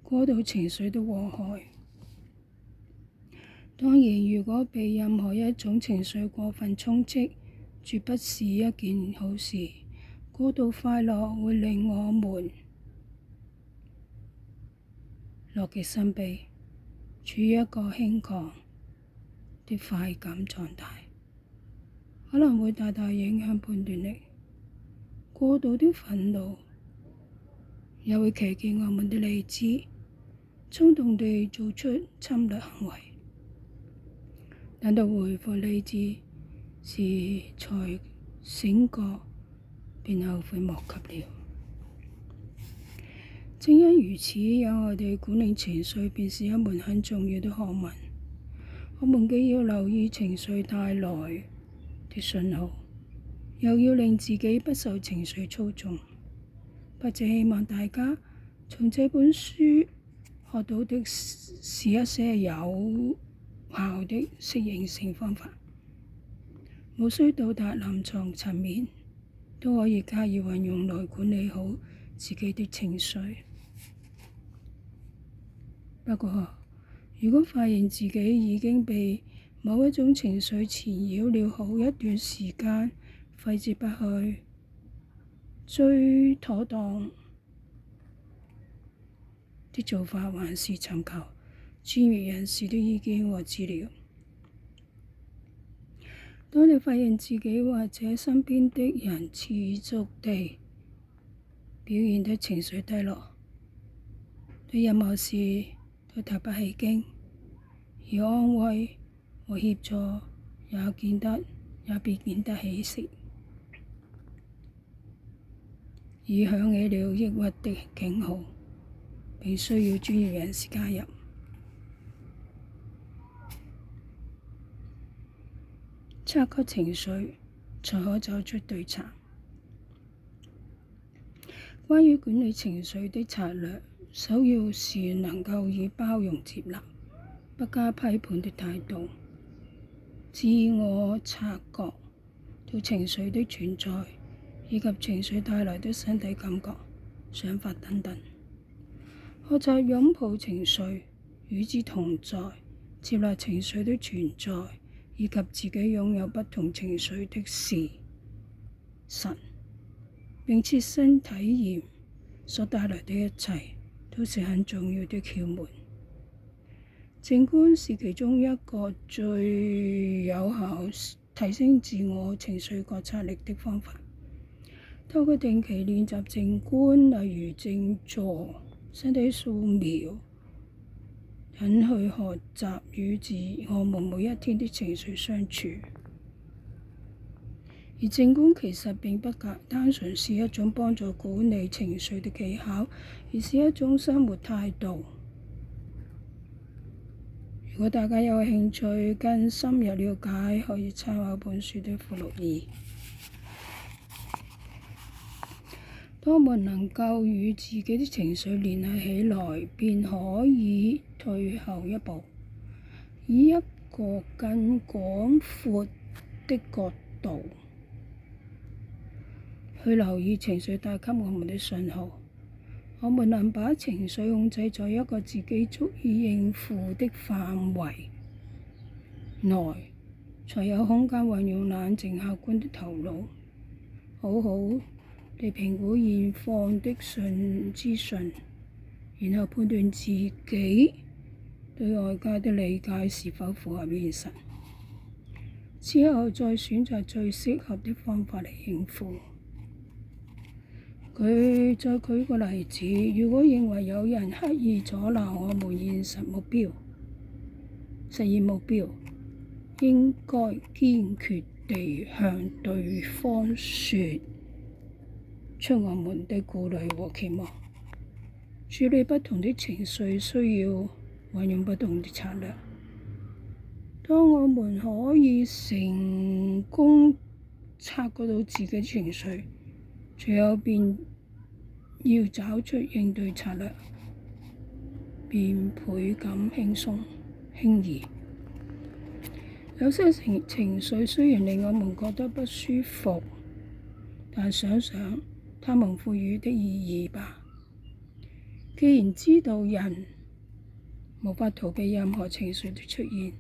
過度情緒的禍害。當然，如果被任何一種情緒過分充斥，絕不是一件好事。過度快樂會令我們樂極生悲，處於一個輕狂的快感狀態，可能會大大影響判斷力。過度的憤怒也會騎劫我們的理智，衝動地做出侵略行為。等到恢復理智時才醒覺，便後悔莫及了。正因如此，有我哋管理情緒便是一門很重要的學問。我們既要留意情緒帶來的信號，又要令自己不受情緒操縱。筆者希望大家從這本書學到的是一些有效的適應性方法，無需到達臨床層面，都可以加以運用來管理好自己的情緒。不過，如果發現自己已經被某一種情緒纏繞了好一段時間，揮之不去，最妥當的做法還是尋求專業人士的意見和治療。當你發現自己或者身邊的人持續地表現得情緒低落，對任何事都提不起勁，而安慰和協助也別顯得稀釋，已響起了抑鬱的警號，並需要專業人士介入。察覺情緒，才可走出對策。關於管理情緒的策略，首要是能夠以包容接納、不加批判的態度，自我察覺到情緒的存在，以及情緒帶來的身體感覺、想法等等。學習擁抱情緒，與之同在，接納情緒的存在，以及自己擁有不同情緒的事實，並切身體驗所帶來的一切，都是很重要的竅門。靜觀是其中一個最有效提升自我情緒覺察力的方法。透過定期練習靜觀，例如靜坐、身體掃描，等去學習與我們每一天的情緒相處。而靜觀其實並不單純是一種幫助管理情緒的技巧，而是一種生活態度。如果大家有興趣更深入了解，可以參考本書的附錄2。當我們能夠與自己的情緒聯繫起來，便可以退後一步，以一個更廣闊的角度去留意情緒帶給我們的信號。我們能把情緒控制在一個自己足以應付的範圍內，才有空間運用冷靜客觀的頭腦，好好地評估現況的資訊，然後判斷自己對外界的理解是否符合現實，之後再選擇最適合的方法嚟應付。再舉個例子，如果認為有人刻意阻撓我們實現目標，應該堅決地向對方說出我們的顧慮和期望。處理不同的情緒需要運用不同的策略。當我們可以成功察覺到自己的情緒，隨後便要找出應對策略，便倍感輕易。有些情緒雖然令我們覺得不舒服，但想想它們賦予的意義吧。既然知道人無法逃避任何情緒的出現，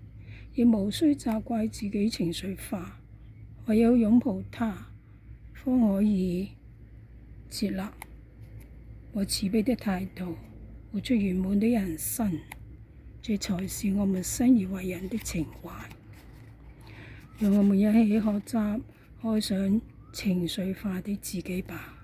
亦無需責怪自己情緒化，唯有擁抱它，方可以接納和慈悲的態度，活出圓滿的人生。這才是我們生而為人的情懷。讓我們一起學習愛上情緒化的自己吧。